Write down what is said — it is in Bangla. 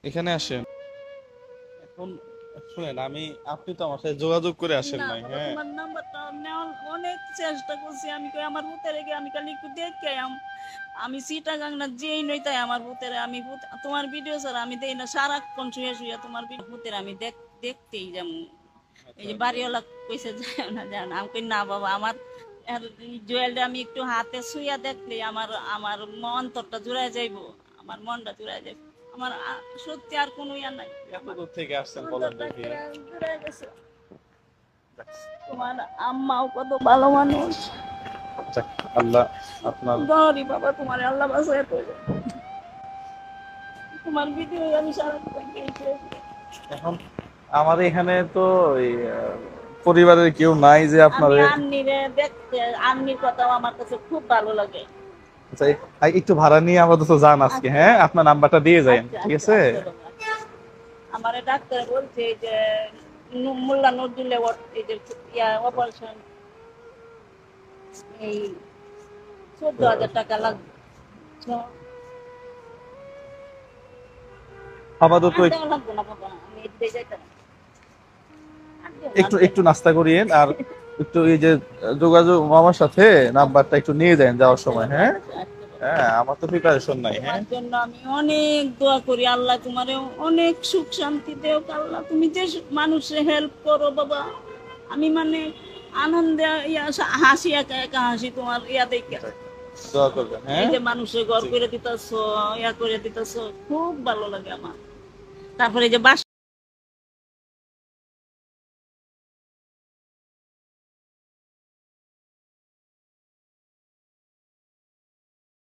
এখানে আসেন। এখন শুনেন, আপনি তো আমার সাথে যোগাযোগ করে আসেন না নাই, বাবা, হ্যাঁ? তোমার নাম্বারটা নেওয়ার অনেক চেষ্টা করছি। আমি কই আমার ভূতের রেগে আমি খালি একটু দেখে আমি চিটাগাং না যেই নই তাই আমার ভূতের আমি তোমার ভিডিও ছাড়া আমি দেই না, সারাক্ষণ শুয়ে শুয়ে তোমার ভূতের আমি দেখতেই যেমন। এই আচ্ছা যে আচ্ছা। বাড়িওয়ালা কইছে যায় না যায় না, আমি কই না বাবা, আমার জুয়েলটা আমি একটু হাতে শুইয়া দেখলে আমার আমার অন্তরটা জুড়ায় যাইবো, আমার মনটা জুড়ায় যাইবো। আমার সত্যি আর কোনো ইয়া নাই, এত আমার দূর থেকে আসছেন বলেন অন্তরটা দেখি। জুড়ায় গেছে। তোমার আম্মাও কত ভালো মানুষ। যাক, আল্লাহ আপনার। দরি বাবা, তোমার আল্লাহ বাসায় করবে। তোমার ভিডিও আমি সারাক্ষণ দেখি। এখন আমাদের এখানে তো ওই, পরিবারের কেউ নাই যে আমি আপনাদের। আন্নিরে দেখতে, আন্নির কথাও আমার কাছে খুব ভালো লাগে। আচ্ছা, একটু ভাড়া নিয়ে আপাতত যান আজকে, আচ্ছা হ্যাঁ? আপনার নাম্বারটা দিয়ে যান, আচ্ছা ঠিক আচ্ছা আছে? আচ্ছা বাবা, আচ্ছা। আমার ডাক্তার বলছে যে মোল্লা নজরুলে এই যে অপারেশন এই 14,000 টাকা লাগবে। তো আপাতত আর দেওয়া লাগবে না বাবা, আমি এদিকে যাইতাম। আর দেও না, আর একটু দেও একটু না। নাস্তা করিয়েন, আর একটু এই যে যোগাযোগ আমার সাথে নাম্বারটা একটু নিয়ে যান যাওয়ার আচ্ছা সময়, বাবা, হ্যাঁ? আচ্ছা আচ্ছা বাবা। হ্যাঁ, আমার তো প্রিপারেশন নাই, হ্যাঁ? তোমার জন্য আমি অনেক দোয়া করি, আল্লাহ তোমারে অনেক সুখ শান্তি দেও। আল্লাহ তুমি যে মানুষের হেল্প করো বাবা, আমি মানে আনন্দে হাসি, একা একা হাসি তোমার দেখে। দোয়া করবেন, এই হ্যাঁ? যে মানুষের ঘর জি। করে দিতেছ, করে দিতেছ, খুব ভালো লাগে আমার। তারপরে এই যে বাসা